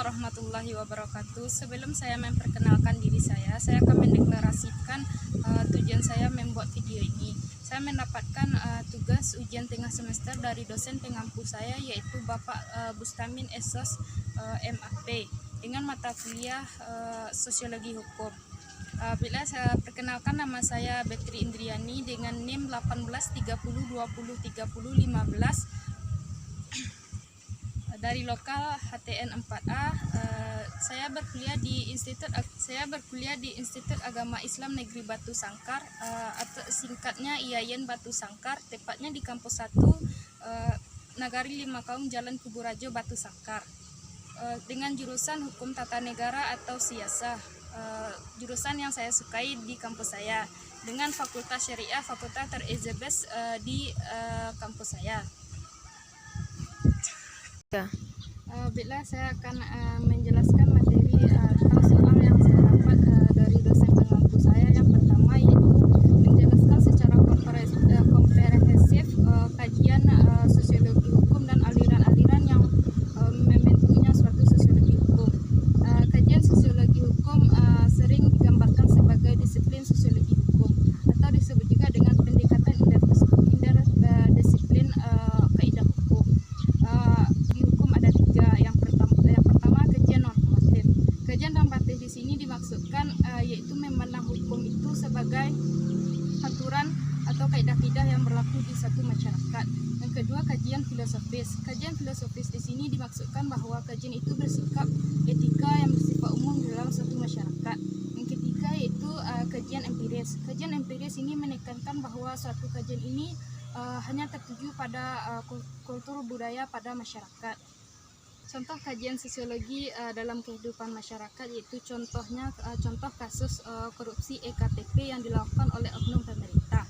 warahmatullahi wabarakatuh. Sebelum saya memperkenalkan diri saya akan mendeklarasikan tujuan saya membuat video ini. Saya mendapatkan tugas ujian tengah semester dari dosen pengampu saya, yaitu Bapak Bustamin Esos MAP, dengan mata kuliah Sosiologi Hukum. Bila saya perkenalkan, nama saya Betri Indriani dengan NIM 1830203015 dari lokal HTN 4A. Saya berkuliah di Institut Agama Islam Negeri Batu Sangkar, atau singkatnya IAIN Batu Sangkar, tepatnya di kampus 1 Nagari 5 Kaum Jalan Kuburajo Batu Sangkar, dengan jurusan Hukum Tata Negara atau Siasah, jurusan yang saya sukai di kampus saya, dengan Fakultas Syariah, fakultas terizebes di kampus saya. Bila saya akan menjelaskan materi atau soal yang saya dapat dari dosen pengampu saya, yang pertama yaitu menjelaskan secara komprehensif kajian sosiologi hukum dan aliran-aliran yang membentuknya suatu sosiologi hukum. Kajian sosiologi hukum sering digambarkan sebagai disiplin sosiologi hukum, atau disebut juga dengan pendekatan interdisiplin kaidah hukum. Di hukum ada 3. Yang pertama kajian normatif. Kajian normatif di sini dimaksudkan yaitu memandang hukum itu sebagai aturan atau kaidah-kaidah yang berlaku di satu masyarakat. Yang kedua, kajian filosofis. Kajian filosofis di sini dimaksudkan bahwa kajian itu bersikap etika yang bersifat umum dalam suatu masyarakat. Yang ketiga yaitu kajian empiris. Kajian empiris ini menekankan bahwa suatu kajian ini hanya tertuju pada kultur budaya pada masyarakat. Contoh kajian sosiologi dalam kehidupan masyarakat yaitu contoh kasus korupsi EKTP yang dilakukan oleh oknum pemerintah.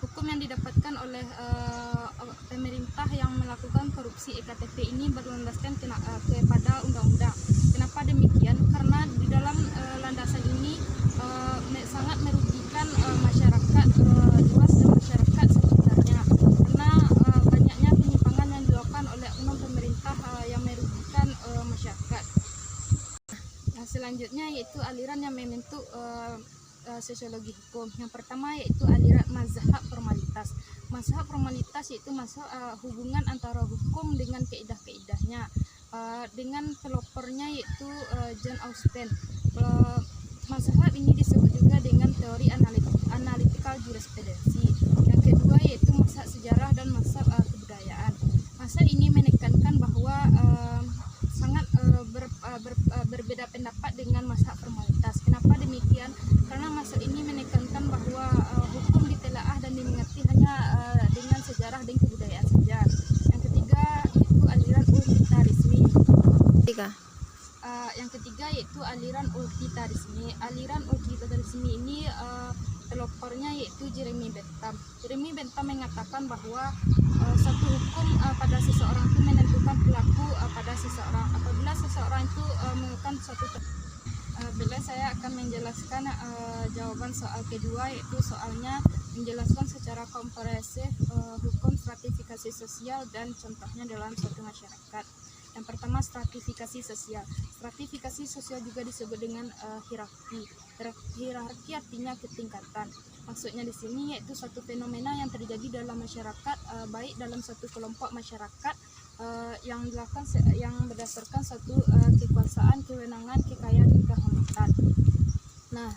Hukum yang didapatkan oleh pemerintah yang melakukan korupsi EKTP ini berlandaskan kepada undang-undang. Kenapa demikian? Karena di dalam landasan ini sangat merugikan masyarakat luas dan masyarakat sekitarnya, karena banyaknya penyimpangan yang dilakukan oleh oknum pemerintah yang merugikan masyarakat. Nah, selanjutnya yaitu aliran yang membentuk sosiologi hukum. Yang pertama yaitu aliran mazhab formalitas. Mazhab formalitas yaitu hubungan antara hukum dengan kaidah-kaidahnya. Dengan pelopornya yaitu John Austin. Mazhab ini disebut juga dengan teori analytical jurisprudensi. Yang kedua yaitu mazhab sejarah dan mazhab kebudayaan. Mazhab ini menekankan bahwa sangat berbeda pendapat dengan mazhab formalitas. Kenapa demikian? Karena mazhab ini menekankan bahwa hukum ditelaah dan dimengerti hanya dengan sejarah dan kebudayaan saja. Yang ketiga yaitu aliran utilitarisme. Yang ketiga yaitu aliran utilitarisme. Aliran utilitarisme ini pelopornya yaitu Jeremy Bentham. Jeremy Bentham mengatakan bahwa suatu hukum pada seseorang itu menentukan perilaku pada seseorang. Apabila seseorang itu melakukan suatu bila saya akan menjelaskan jawaban soal kedua, yaitu soalnya menjelaskan secara komprehensif hukum stratifikasi sosial dan contohnya dalam suatu masyarakat. Yang pertama, stratifikasi sosial. Stratifikasi sosial juga disebut dengan hierarki. Hierarki artinya ketingkatan. Maksudnya di sini yaitu suatu fenomena yang terjadi dalam masyarakat, baik dalam suatu kelompok masyarakat yang dilakukan yang berdasarkan suatu kekuasaan, kewenangan, kekayaan, dan kehormatan. Nah,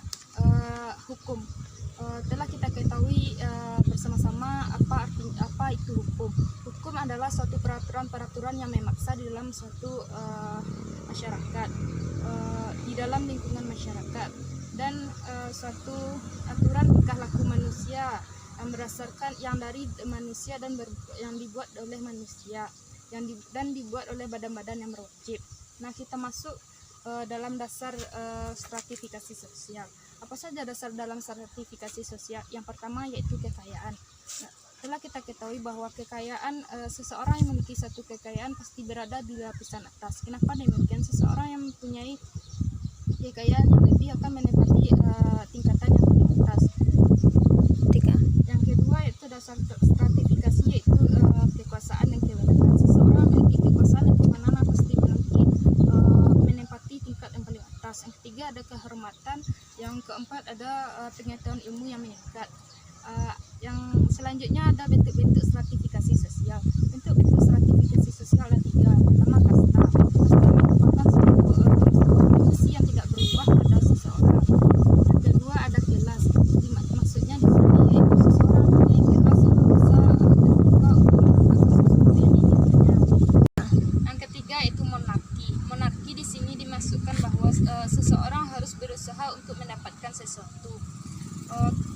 hukum telah kita ketahui bersama-sama apa itu hukum. Hukum adalah suatu peraturan yang memaksa di dalam suatu masyarakat, di dalam lingkungan masyarakat, dan suatu aturan tingkah laku manusia yang berdasarkan yang dari manusia dan yang dibuat oleh manusia, dan dibuat oleh badan-badan yang berwajib. Nah, kita masuk dalam dasar stratifikasi sosial. Apa saja dasar dalam stratifikasi sosial? Yang pertama yaitu kekayaan. Nah, telah kita ketahui bahwa kekayaan seseorang yang memiliki satu kekayaan pasti berada di lapisan atas. Kenapa demikian? Seseorang yang mempunyai kekayaan yang lebih akan menempati tingkatan yang paling atas. Yang kedua yaitu dasar stratifikasi yaitu kekuasaan dan kewenangan. Seseorang memiliki kekuasaan dan kewenangan pasti memiliki ketiga ada kehormatan, yang keempat ada pengetahuan ilmu yang meningkat. Yang selanjutnya ada bentuk-bentuk stratifikasi sosial. Bentuk-bentuk stratifikasi sosial ada 3. Pertama, kasta. Kasta merupakan suatu posisi yang tidak berubah pada seseorang. Yang kedua ada kelas. Maksudnya di sini yaitu seseorang mempunyai kelas yang bisa terbuka untuk melakukan sesuatu yang diinginkannya. Yang ketiga itu monarki. Monarki di sini dimasukkan bahwa seseorang harus berusaha untuk mendapatkan sesuatu.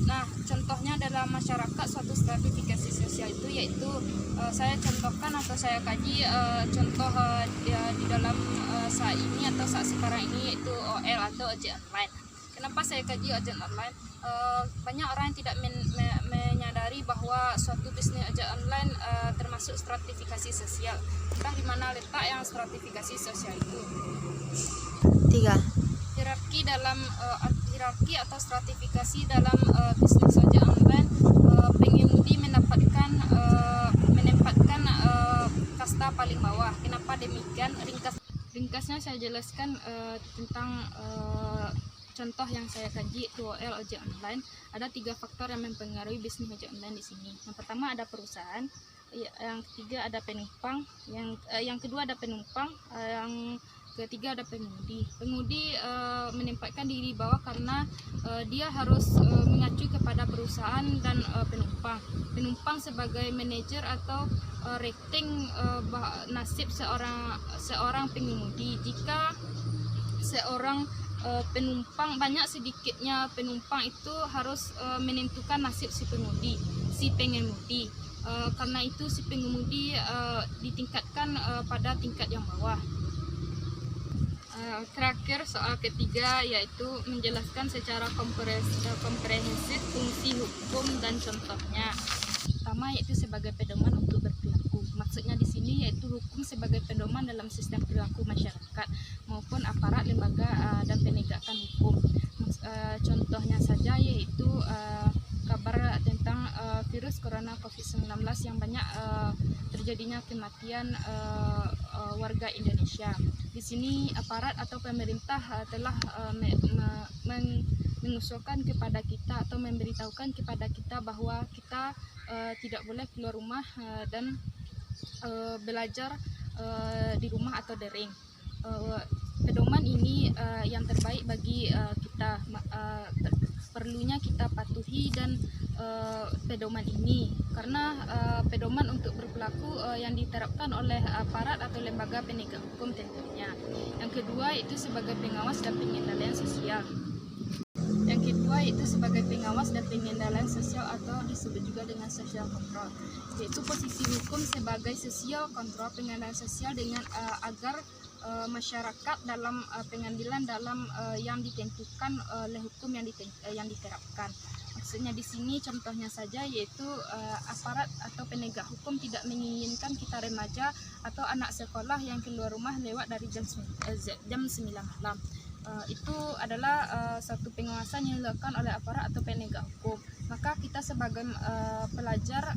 Nah, contohnya dalam masyarakat suatu stratifikasi sosial itu yaitu saya contohkan atau saya kaji contoh di dalam saat ini atau saat sekarang ini yaitu OL atau ojek online. Kenapa saya kaji ojek online? Banyak orang yang tidak menyadari bahwa suatu bisnis ojek online termasuk stratifikasi sosial. Entah di mana letak yang stratifikasi sosial itu. 3. Hierarki atau stratifikasi dalam bisnis ojek online, pengemudi menempatkan kasta paling bawah. Kenapa demikian? Ringkasnya saya jelaskan tentang contoh yang saya kaji itu OL ojek online. Ada 3 faktor yang mempengaruhi bisnis ojek online di sini. Yang pertama ada perusahaan, yang ketiga ada penumpang, yang kedua ada penumpang, yang ketiga ada pengemudi. Pengemudi menempatkan diri bawah karena dia harus mengacu kepada perusahaan dan penumpang. Penumpang sebagai manajer atau rating nasib seorang pengemudi. Jika seorang penumpang, banyak sedikitnya penumpang itu harus menentukan nasib si pengemudi. Karena itu si pengemudi ditingkatkan pada tingkat yang bawah. Terakhir soal ketiga yaitu menjelaskan secara komprehensif fungsi hukum dan contohnya. Pertama yaitu sebagai pedoman untuk berperilaku. Maksudnya di sini yaitu hukum sebagai pedoman dalam sistem perilaku masyarakat maupun aparat, lembaga dan penegakan hukum. Contohnya saja yaitu kabar tentang virus corona COVID-19 yang banyak terjadinya kematian warga Indonesia. Di sini aparat atau pemerintah telah mengusulkan kepada kita atau memberitahukan kepada kita bahwa kita tidak boleh keluar rumah dan belajar di rumah atau daring. Pedoman ini yang terbaik bagi kita, perlunya kita patuhi dan pedoman ini karena pedoman untuk berperilaku yang diterapkan oleh aparat atau lembaga penegak hukum tentunya. Yang kedua itu sebagai pengawas dan pengendalian sosial. Atau disebut juga dengan social control, yaitu posisi hukum sebagai social control, pengendalian sosial dengan agar masyarakat dalam pengambilan dalam yang ditentukan oleh hukum yang diterapkan. Maksudnya di sini contohnya saja yaitu aparat atau penegak hukum tidak menginginkan kita remaja atau anak sekolah yang keluar rumah lewat dari jam 9 malam. Itu adalah satu pengawasan yang dilakukan oleh aparat atau penegak hukum. Maka kita sebagai pelajar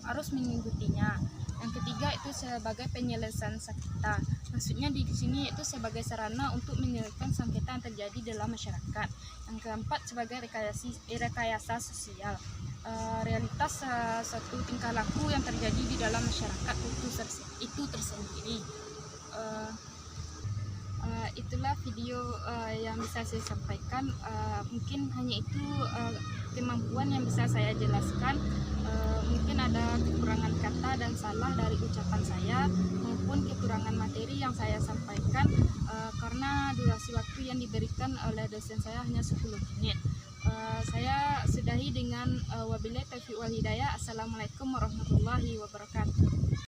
harus mengikutinya. Yang ketiga itu sebagai penyelesaian sengketa. Maksudnya di sini itu sebagai sarana untuk menyelesaikan sengketa yang terjadi dalam masyarakat. Yang keempat sebagai rekayasa sosial. Realitas satu tingkah laku yang terjadi di dalam masyarakat itu tersendiri. Itulah video yang bisa saya sampaikan. Mungkin hanya itu kemampuan yang bisa saya jelaskan. Mungkin ada kekurangan kata dan salah dari ucapan saya maupun kekurangan materi yang saya sampaikan karena durasi waktu yang diberikan oleh dosen saya hanya 10 menit. Saya sudahi dengan wabillahi taufiq wal hidayah. Assalamualaikum warahmatullahi wabarakatuh.